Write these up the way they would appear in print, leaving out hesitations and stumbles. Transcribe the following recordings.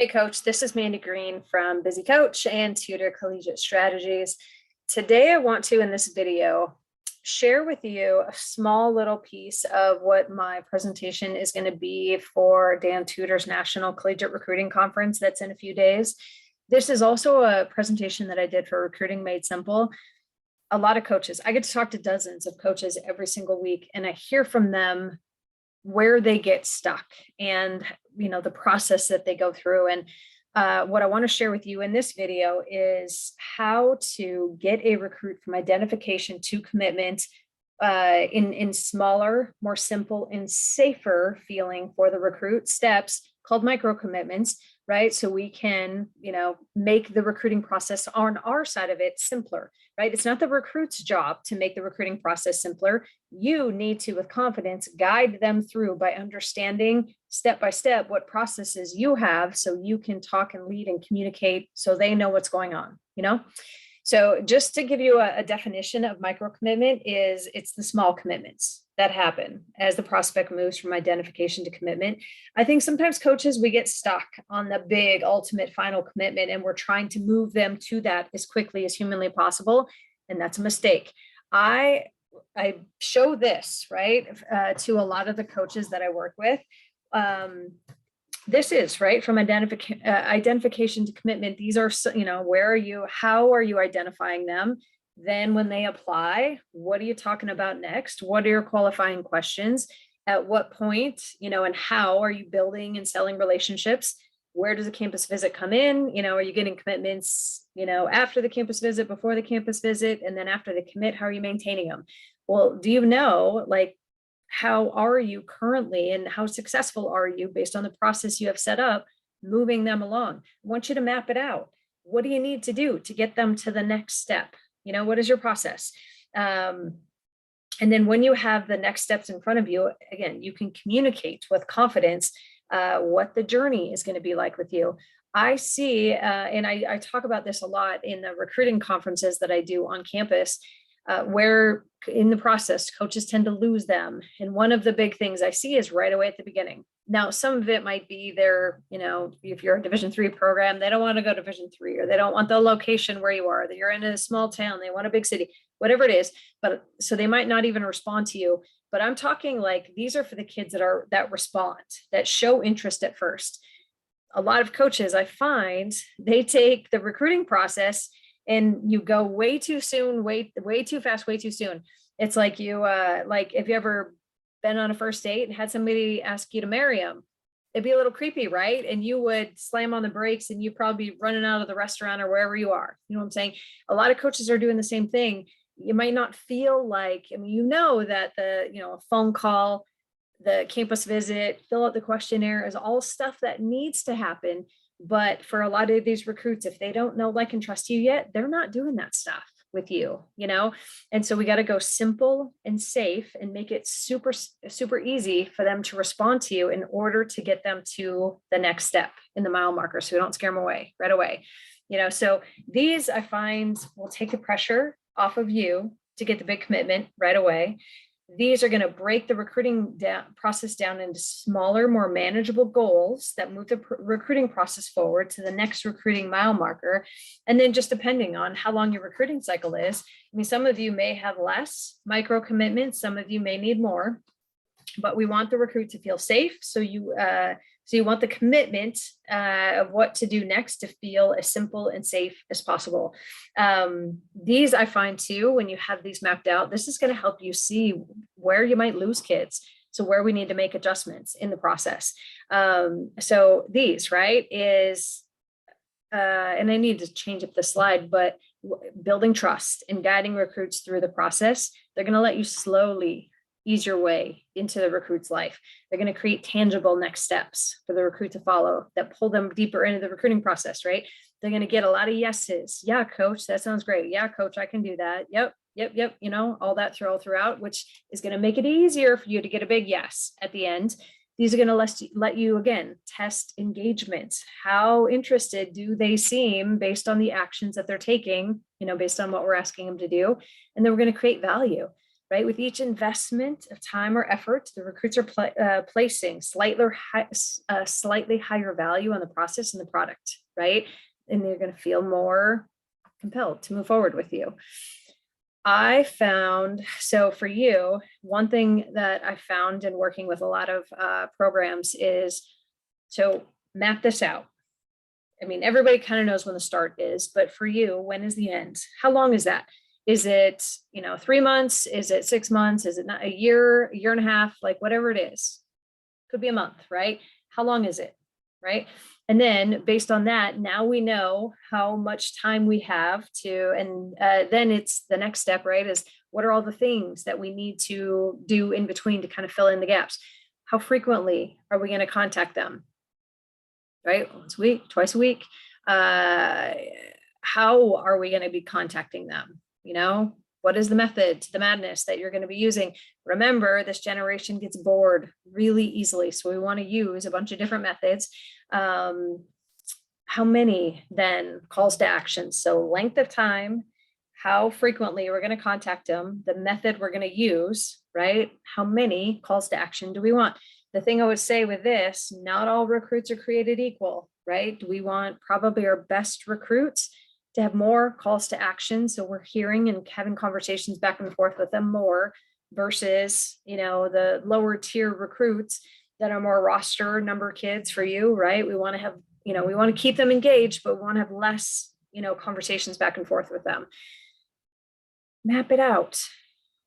Hey, Coach, this is Mandy Green from Busy Coach and Tutor Collegiate Strategies. Today, I want to, in this video, share with you a small little piece of what my presentation is going to be for Dan Tudor's National Collegiate Recruiting Conference that's in a few days. This is also a presentation that I did for Recruiting Made Simple. A lot of coaches, I get to talk to dozens of coaches every single week, and I hear from them where they get stuck and the process that they go through. And what I want to share with you in this video is how to get a recruit from identification to commitment in smaller, more simple and safer feeling for the recruit steps called micro commitments, right? So we can, make the recruiting process on our side of it simpler, right? It's not the recruit's job to make the recruiting process simpler. You need to, with confidence, guide them through by understanding step by step what processes you have so you can talk and lead and communicate so they know what's going on, So just to give you a definition of micro commitment it's the small commitments that happen as the prospect moves from identification to commitment. I think sometimes coaches, we get stuck on the big ultimate final commitment and we're trying to move them to that as quickly as humanly possible. And that's a mistake. I show this, right, to a lot of the coaches that I work with. This is right from identification to commitment. These are, where are you? How are you identifying them? Then when they apply, what are you talking about next? What are your qualifying questions? At what point, and how are you building and selling relationships? Where does a campus visit come in? Are you getting commitments, after the campus visit, before the campus visit, and then after the commit, how are you maintaining them? Well, do you know, how are you currently and how successful are you based on the process you have set up, moving them along? I want you to map it out. What do you need to do to get them to the next step? What is your process? And then when you have the next steps in front of you, again, you can communicate with confidence what the journey is going to be like with you. I see, and I talk about this a lot in the recruiting conferences that I do on campus, where in the process, coaches tend to lose them. And one of the big things I see is right away at the beginning. Now, some of it might be their, if you're a Division III program, they don't want to go to Division III, or they don't want the location where you are, that you're in a small town, they want a big city, whatever it is. But so they might not even respond to you. But I'm talking these are for the kids that respond, that show interest at first. A lot of coaches, I find, they take the recruiting process and you go way too soon, way too fast, way too soon. It's like you, if you ever been on a first date and had somebody ask you to marry them, it'd be a little creepy, right? And you would slam on the brakes and you'd probably be running out of the restaurant or wherever you are. You know what I'm saying? A lot of coaches are doing the same thing. You might not feel like, that a phone call, the campus visit, fill out the questionnaire is all stuff that needs to happen. But for a lot of these recruits, if they don't know, like, and trust you yet, they're not doing that stuff with you, And so we got to go simple and safe and make it super, super easy for them to respond to you in order to get them to the next step in the mile marker. So we don't scare them away right away. So these I find will take the pressure off of you to get the big commitment right away. These are going to break the recruiting process down into smaller, more manageable goals that move the recruiting process forward to the next recruiting mile marker. And then just depending on how long your recruiting cycle is, some of you may have less micro commitments, some of you may need more, but we want the recruit to feel safe. So you want the commitment of what to do next to feel as simple and safe as possible. These I find too, when you have these mapped out, this is going to help you see where you might lose kids. So where we need to make adjustments in the process. So these, right, is, and I need to change up the slide, but building trust and guiding recruits through the process. They're going to let you slowly ease your way into the recruit's life. They're going to create tangible next steps for the recruit to follow that pull them deeper into the recruiting process, right? They're going to get a lot of yeses. Yeah, coach, that sounds great. Yeah, coach, I can do that. Yep. All that throughout, which is going to make it easier for you to get a big yes at the end. These are going to let you, again, test engagement. How interested do they seem based on the actions that they're taking, based on what we're asking them to do? And then we're going to create value. right? With each investment of time or effort, the recruits are placing slightly higher value on the process and the product, right? And they're going to feel more compelled to move forward with you. I found, so for you, one thing that I found in working with a lot of programs is, so map this out. I mean, everybody kind of knows when the start is, but for you, when is the end? How long is that? Is it, 3 months? Is it 6 months? Is it not a year and a half? Like whatever it is, could be a month, right? How long is it, right? And then based on that, now we know how much time we have to, and then it's the next step, right? Is what are all the things that we need to do in between to kind of fill in the gaps? How frequently are we going to contact them? Right? Once a week, twice a week. How are we going to be contacting them? What is the method to the madness that you're going to be using? Remember, this generation gets bored really easily. So we want to use a bunch of different methods. How many then calls to action? So length of time, how frequently we're going to contact them, the method we're going to use, right? How many calls to action do we want? The thing I would say with this, not all recruits are created equal, right? We want probably our best recruits to have more calls to action. So we're hearing and having conversations back and forth with them more versus, the lower tier recruits that are more roster number kids for you, right? We want to have, we want to keep them engaged, but we want to have less, conversations back and forth with them. Map it out.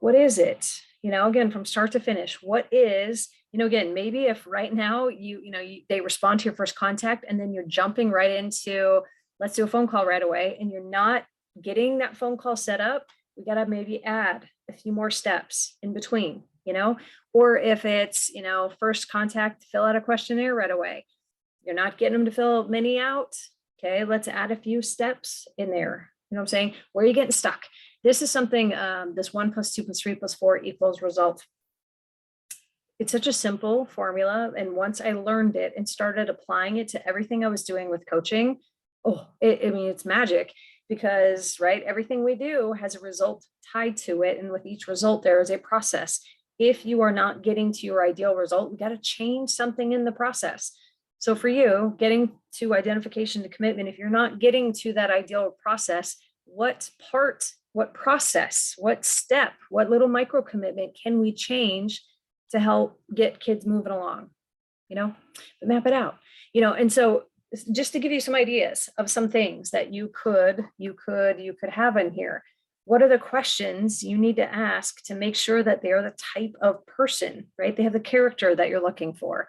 What is it? Again, from start to finish, what is, again, maybe if right now they respond to your first contact and then you're jumping right into, let's do a phone call right away, and you're not getting that phone call set up, we got to maybe add a few more steps in between, or if it's, first contact, fill out a questionnaire right away. You're not getting them to fill many out. Okay, let's add a few steps in there. You know what I'm saying? Where are you getting stuck? This is something, this 1 + 2 + 3 + 4 = result. It's such a simple formula. And once I learned it and started applying it to everything I was doing with coaching, it's magic, because, right, everything we do has a result tied to it. And with each result, there is a process. If you are not getting to your ideal result, we got to change something in the process. So for you, getting to identification to commitment, if you're not getting to that ideal process, what part, what process, what step, what little micro commitment can we change to help get kids moving along, but map it out, and so just to give you some ideas of some things that you could have in here. What are the questions you need to ask to make sure that they are the type of person, right? They have the character that you're looking for.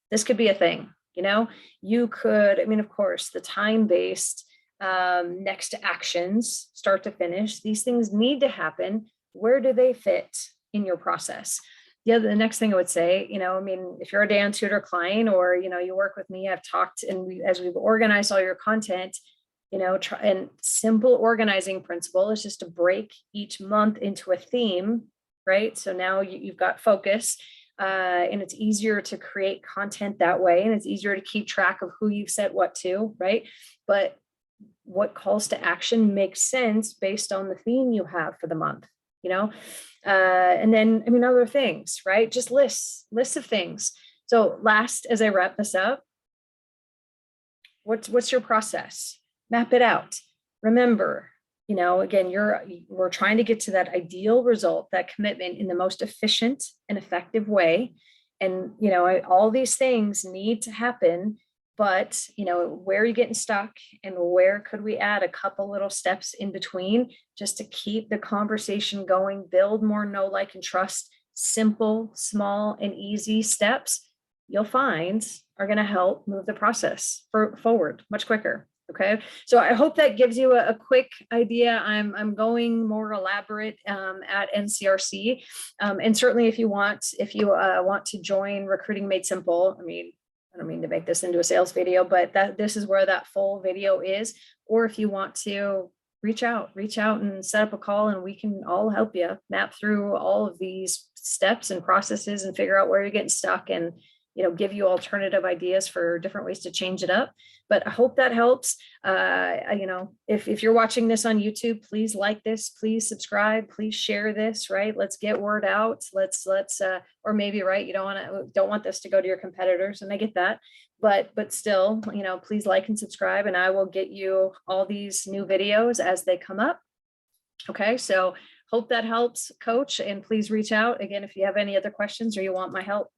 This could be a thing, you could, of course, the time-based next to actions, start to finish, these things need to happen. Where do they fit in your process? The next thing I would say, if you're a Dan Tutor client or, you work with me, I've talked, and as we've organized all your content, and simple organizing principle is just to break each month into a theme, right? So now you've got focus, and it's easier to create content that way. And it's easier to keep track of who you've said what to, right? But what calls to action makes sense based on the theme you have for the month, and then, other things, right? Just lists of things. So last, as I wrap this up, what's your process? Map it out. Remember, again, we're trying to get to that ideal result, that commitment in the most efficient and effective way. And, all these things need to happen, but, where are you getting stuck, and where could we add a couple little steps in between just to keep the conversation going, build more know, like, and trust. Simple, small, and easy steps you'll find are going to help move the process forward much quicker. Okay, so I hope that gives you a quick idea. I'm going more elaborate at NCRC, and certainly if you want to join Recruiting Made Simple, I don't mean to make this into a sales video, but this is where that full video is. Or if you want to reach out and set up a call, and we can all help you map through all of these steps and processes and figure out where you're getting stuck and give you alternative ideas for different ways to change it up. But I hope that helps. If you're watching this on YouTube, please like this, please subscribe, please share this, right? Let's get word out. Let's or maybe, right, you don't want this to go to your competitors, and I get that. But still, please like and subscribe, and I will get you all these new videos as they come up. Okay, so hope that helps, Coach, and please reach out again if you have any other questions or you want my help.